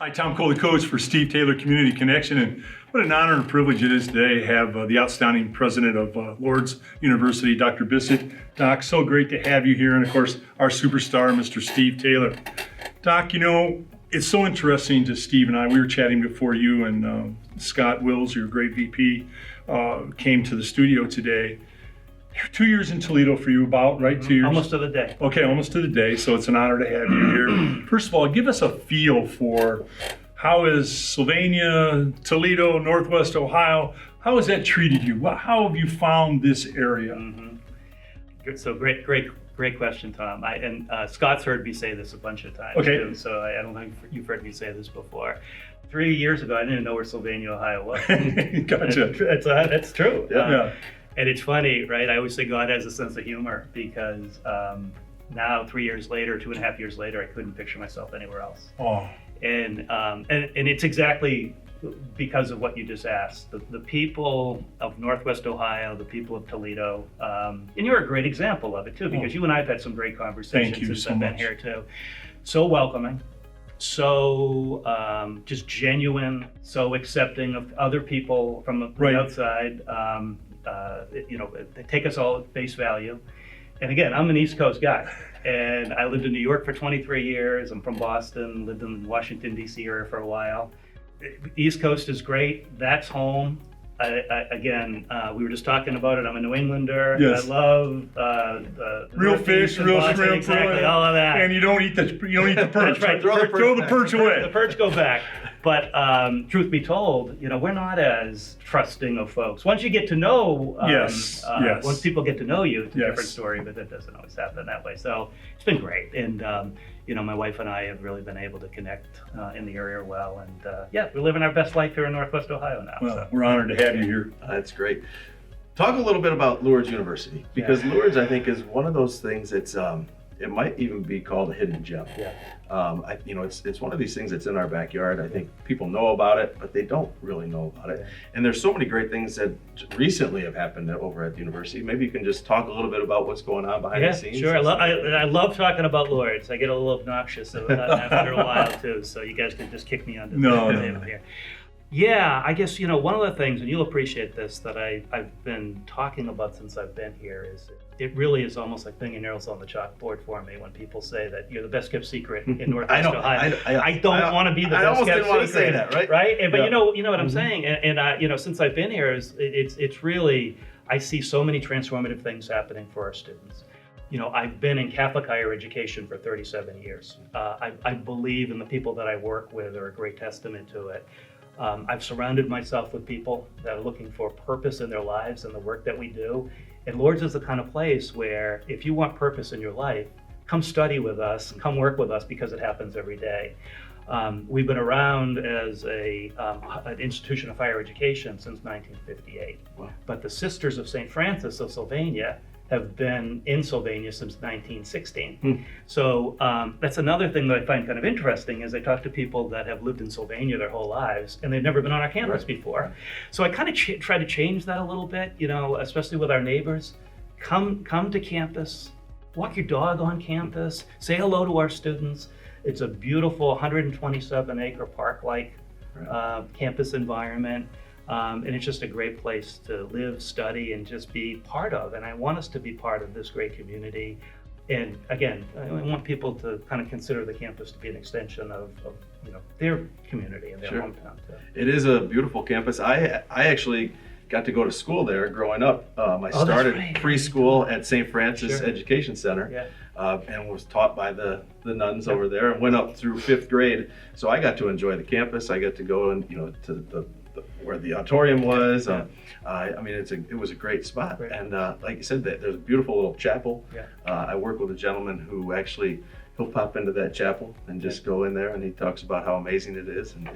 Hi, Tom Cole, the coach for Steve Taylor Community Connection, and what an honor and privilege it is today to have the outstanding President of Lourdes University, Dr. Bisset. Doc, so great to have you here, and of course, our superstar, Mr. Steve Taylor. Doc, you know, it's so interesting to Steve and I. We were chatting before you and Scott Wills, your great VP, came to the studio today. 2 years in Toledo for you, about, right? 2 years? Almost to the day. Okay, almost to the day, so it's an honor to have you here. First of all, give us a feel for how is Sylvania, Toledo, Northwest Ohio, how has that treated you? How have you found this area? Mm-hmm. So great question, Tom. Scott's heard me say this a bunch of times, okay, too, so I don't think you've heard me say this before. 3 years ago, I didn't know where Sylvania, Ohio was. Gotcha. That's true. Yeah. And it's funny, right? I always say God has a sense of humor because now 3 years later, 2.5 years later, I couldn't picture myself anywhere else. Oh. And it's exactly because of what you just asked. The people of Northwest Ohio, the people of Toledo, and you're a great example of it too, because you and I have had some great conversations since I've been here too. So welcoming, so just genuine, so accepting of other people from the outside. They take us all at face value. And again, I'm an East Coast guy, and I lived in New York for 23 years. I'm from Boston, lived in Washington, D.C. area for a while. East Coast is great. That's home. We were just talking about it. I'm a New Englander. Yes. I love the real fish, real Boston, shrimp, exactly, all of that. And you don't eat the perch. That's right. Throw the perch away. The perch go back. But truth be told, we're not as trusting of folks. Once you get to know, yes. Once people get to know you, it's a yes. different story. But that doesn't always happen that way. So it's been great, and my wife and I have really been able to connect in the area well, and we're living our best life here in Northwest Ohio now. Well, so. We're honored to have you here. That's great. Talk a little bit about Lourdes University, because Lourdes, I think, is one of those things that's it might even be called a hidden gem. Yeah. It's one of these things that's in our backyard. I think people know about it, but they don't really know about it. Yeah. And there's so many great things that recently have happened over at the university. Maybe you can just talk a little bit about what's going on behind the scenes. Sure. I love talking about Lourdes. I get a little obnoxious after a while too, so you guys can just kick me under the table here. Yeah, I guess, one of the things, and you'll appreciate this, that I've been talking about since I've been here is it really is almost like fingernails on the chalkboard for me when people say that you're the best kept secret in Northwest Ohio. I don't want to be the best kept secret. I almost didn't want to say that, right? Right? But you know what I'm saying? And since I've been here, it's really, I see so many transformative things happening for our students. I've been in Catholic higher education for 37 years. I believe in the people that I work with are a great testament to it. I've surrounded myself with people that are looking for purpose in their lives and the work that we do. And Lourdes is the kind of place where if you want purpose in your life, come study with us, come work with us, because it happens every day. We've been around as an institution of higher education since 1958. Wow. But the Sisters of St. Francis of Sylvania have been in Sylvania since 1916. So that's another thing that I find kind of interesting is I talk to people that have lived in Sylvania their whole lives and they've never been on our campus before. So I kind of try to change that a little bit, especially with our neighbors. Come to campus, walk your dog on campus, say hello to our students. It's a beautiful 127-acre park-like campus environment. And it's just a great place to live, study, and just be part of. And I want us to be part of this great community. And again, I want people to kind of consider the campus to be an extension of their community and their hometown too. It is a beautiful campus. I actually got to go to school there growing up. I started preschool at St. Francis Education Center, and was taught by the nuns over there, and went up through 5th grade. So I got to enjoy the campus. I got to go and to where the auditorium was. It was a great spot. Great. And like you said, there's a beautiful little chapel. I work with a gentleman who actually, he'll pop into that chapel and just go in there, and he talks about how amazing it is. And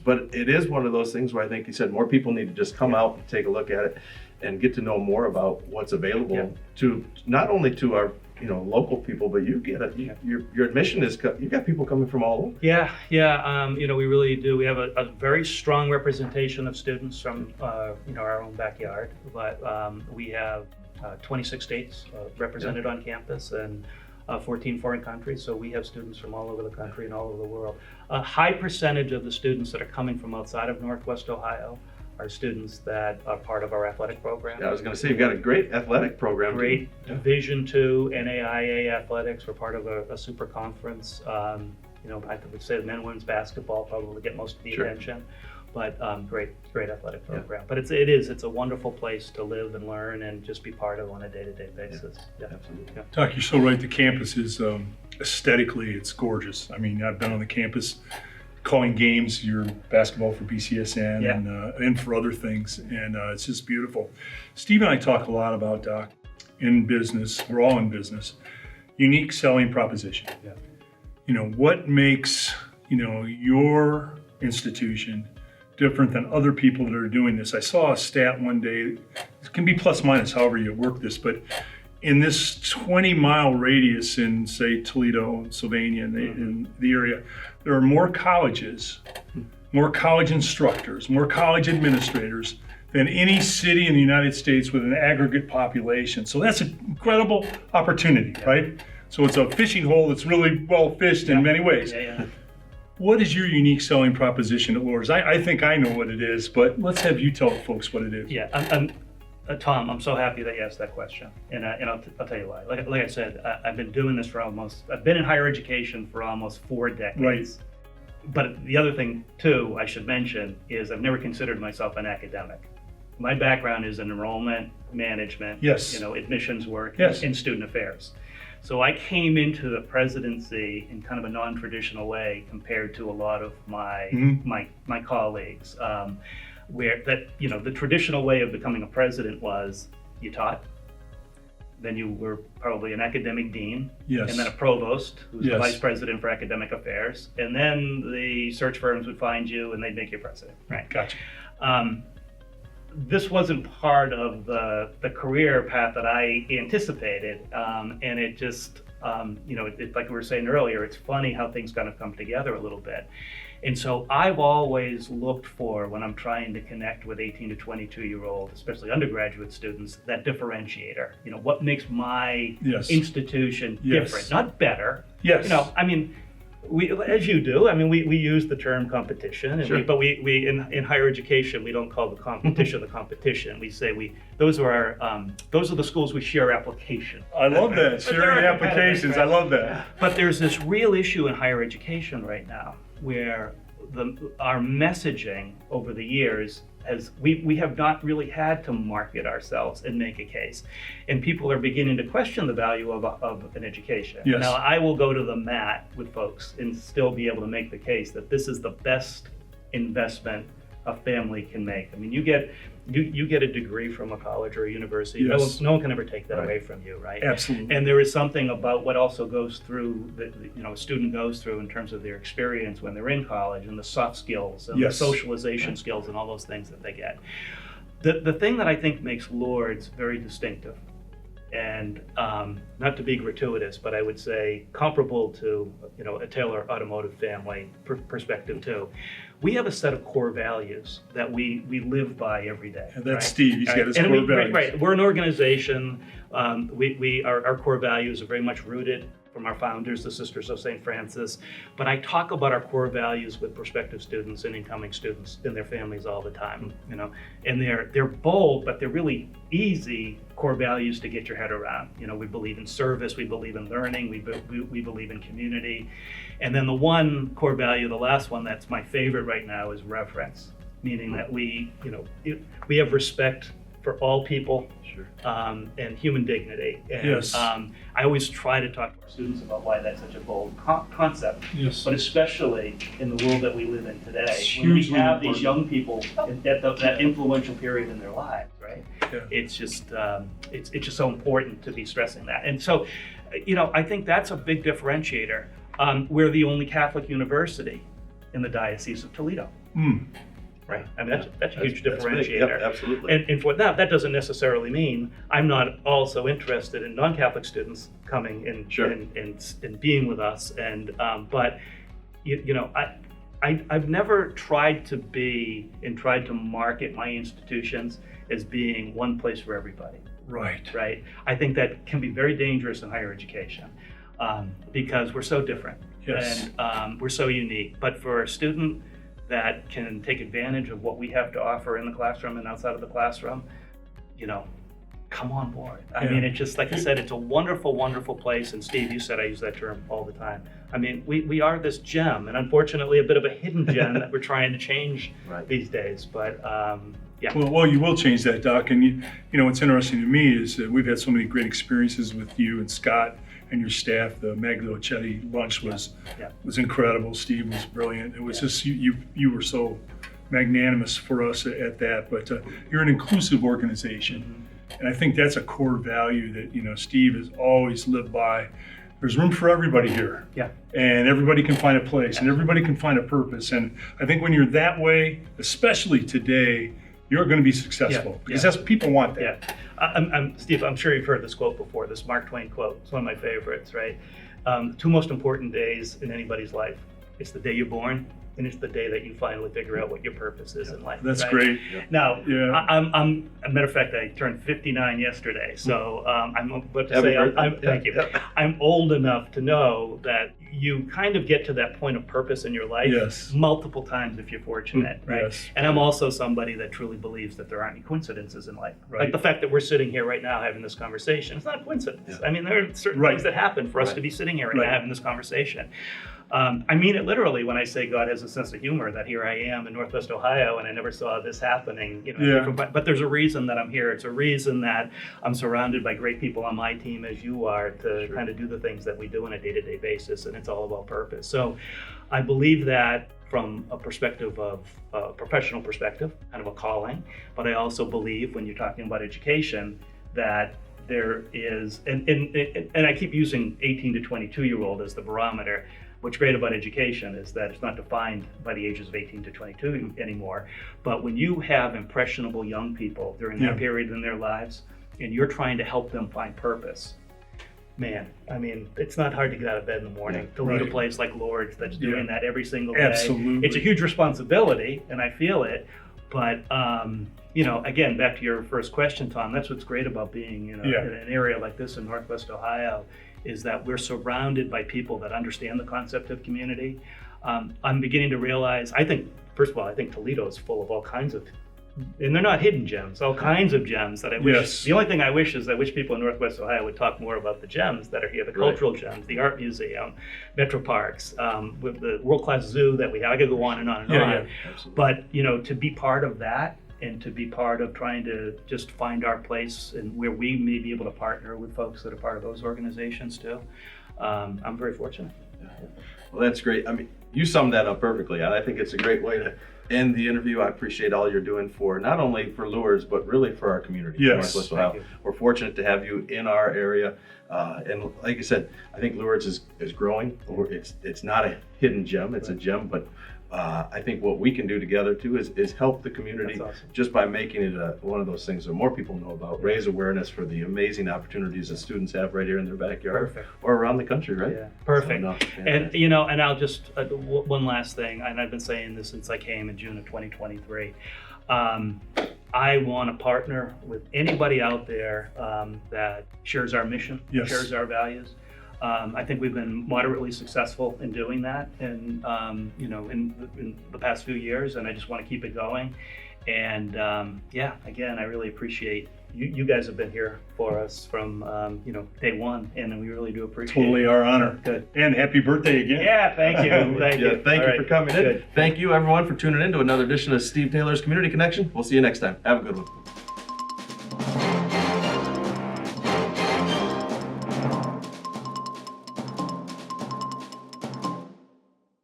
but it is one of those things where I think he said more people need to just come out and take a look at it and get to know more about what's available to not only to our local people, but you get it. Your admission is, you got people coming from all over. We really do. We have a very strong representation of students from our own backyard, but we have 26 states represented on campus, and 14 foreign countries, so we have students from all over the country and all over the world. A high percentage of the students that are coming from outside of Northwest Ohio are students that are part of our athletic program. Yeah, I was going to say, you've got a great athletic program. Great Division II NAIA athletics. We're part of a super conference. I would say the men and women's basketball probably get most of the attention, but great athletic program. But it's a wonderful place to live and learn and just be part of on a day-to-day basis. Yeah, absolutely. Yeah. Doc, you're so right. The campus is aesthetically, it's gorgeous. I mean, I've been on the campus calling games, your basketball for BCSN and for other things, and it's just beautiful. Steve and I talk a lot about, Doc, in business, we're all in business, unique selling proposition. Yeah. What makes, your institution different than other people that are doing this? I saw a stat one day, it can be plus minus however you work this, but in this 20-mile radius in, say, Toledo, Sylvania, in the area, there are more colleges, more college instructors, more college administrators than any city in the United States with an aggregate population. So that's an incredible opportunity, right? So it's a fishing hole that's really well fished in many ways. Yeah. What is your unique selling proposition at Lourdes? I think I know what it is, but let's have you tell folks what it is. Yeah, Tom, I'm so happy that you asked that question, and I'll tell you why. Like I said, I've been doing this I've been in higher education for almost 4 decades. Right. But the other thing too I should mention is I've never considered myself an academic. My background is in enrollment management, admissions work, and student affairs. So I came into the presidency in kind of a non-traditional way compared to a lot of my colleagues. Where the traditional way of becoming a president was you taught, then you were probably an academic dean, and then a provost who's the vice president for academic affairs, and then the search firms would find you and they'd make you president. Right. Gotcha. This wasn't part of the career path that I anticipated, and it just like we were saying earlier, it's funny how things kind of come together a little bit. And so I've always looked for, when I'm trying to connect with 18 to 22-year-old, especially undergraduate students, that differentiator. What makes my institution different, not better. Yes. We, as you do, we use the term competition, and but we in higher education we don't call the competition the competition. We say those are the schools we share application. I love that, sharing applications. Right? I love that. But there's this real issue in higher education right now where our messaging over the years we have not really had to market ourselves and make a case, and people are beginning to question the value of an education. Yes. Now I will go to the mat with folks and still be able to make the case that this is the best investment a family can make. You get a degree from a college or a university. Yes. No one can ever take that away from you, right? Absolutely. And there is something about what also goes through a student goes through in terms of their experience when they're in college, and the soft skills and the socialization skills and all those things that they get. The thing that I think makes Lourdes very distinctive, and not to be gratuitous, but I would say comparable to a Taylor Automotive family perspective too. We have a set of core values that we live by every day. And that's Steve. He's got his core values. Right. We're an organization. Our core values are very much rooted from our founders, the Sisters of St. Francis. But I talk about our core values with prospective students and incoming students and their families all the time. And they're bold, but they're really easy core values to get your head around. We believe in service, we believe in learning, we believe in community. And then the one core value, the last one that's my favorite right now, is reverence, meaning that we have respect for all people, and human dignity. And I always try to talk to our students about why that's such a bold concept. Yes. But especially in the world that we live in today, when we have these young people at that influential period in their lives, right? Yeah. It's just so important to be stressing that. And so, I think that's a big differentiator. We're the only Catholic university in the Diocese of Toledo. Right. That's a huge differentiator. Yep, absolutely. And for that doesn't necessarily mean I'm not also interested in non-Catholic students coming and being with us. And but I've never tried to market my institutions as being one place for everybody. Right. Right. I think that can be very dangerous in higher education. because we're so different. Yes. And we're so unique. But for a student that can take advantage of what we have to offer in the classroom and outside of the classroom, come on board. I mean, it's just, like I said, it's a wonderful, wonderful place. And Steve, you said I use that term all the time. I mean, we are this gem, and unfortunately a bit of a hidden gem that we're trying to change these days. But yeah. Well, you will change that, Doc. And what's interesting to me is that we've had so many great experiences with you and Scott and your staff. The Magliochetti lunch was incredible. Steve was brilliant. It was just you were so magnanimous for us at that. But you're an inclusive organization, and I think that's a core value that Steve has always lived by. There's room for everybody here. Yeah. And everybody can find a place, and everybody can find a purpose. And I think when you're that way, especially today, you're going to be successful because that's people want that. Yeah. Steve, I'm sure you've heard this quote before, this Mark Twain quote. It's one of my favorites, right? Two most important days in anybody's life. It's the day you're born, and it's the day that you finally figure out what your purpose is in life. That's right? great. Now, I'm a matter of fact, I turned 59 yesterday, so I'm about to say, thank you. I'm old enough to know that you kind of get to that point of purpose in your life multiple times if you're fortunate, right? Yes. And I'm also somebody that truly believes that there aren't any coincidences in life. Like the fact that we're sitting here right now having this conversation, it's not a coincidence. I mean, there are certain things that happen for us to be sitting here right now having this conversation. I mean it literally when I say God has a sense of humor, that here I am in Northwest Ohio and I never saw this happening. But there's a reason that I'm here. It's a reason that I'm surrounded by great people on my team, as you are, to kind of do the things that we do on a day-to-day basis, and it's all about purpose. So I believe that from a perspective of a professional perspective, kind of a calling, but I also believe when you're talking about education that there is, and I keep using 18 to 22-year-old as the barometer. What's great about education is that it's not defined by the ages of 18 to 22 anymore. But when you have impressionable young people during that period in their lives, and you're trying to help them find purpose, man, I mean, it's not hard to get out of bed in the morning to lead a place like Lourdes that's doing that every single day. Absolutely. It's a huge responsibility, and I feel it. But again, back to your first question, Tom, that's what's great about being in an area like this in Northwest Ohio, is that we're surrounded by people that understand the concept of community. I'm beginning to realize, first of all, I think Toledo is full of all kinds of, and they're not hidden gems, all kinds of gems that I wish, the only thing I wish is I wish people in Northwest Ohio would talk more about the gems that are here, the cultural gems, the art museum, Metro Parks, with the world-class zoo that we have. I could go on and on and on. But, to be part of that, and to be part of trying to just find our place and where we may be able to partner with folks that are part of those organizations too. I'm very fortunate. Well, that's great. I mean, you summed that up perfectly, and I think it's a great way to end the interview. I appreciate all you're doing for not only for Lourdes, but really for our community. Northwest Ohio. We're fortunate to have you in our area. And like I said, I think Lourdes is growing. It's not a hidden gem, it's a gem, but I think what we can do together too is help the community just by making it one of those things that more people know about, raise awareness for the amazing opportunities that students have right here in their backyard or around the country, right? Yeah. Perfect. And I'll just, one last thing, and I've been saying this since I came in June of 2023. I want to partner with anybody out there that shares our mission, shares our values. I think we've been moderately successful in doing that, and in the past few years, and I just want to keep it going. And again, I really appreciate you guys have been here for us from day one, and we really do appreciate it. Totally our honor. Good. And happy birthday again. Yeah, thank you. Thank you. Thank you for coming in. Thank you everyone for tuning in to another edition of Steve Taylor's Community Connection. We'll see you next time. Have a good one.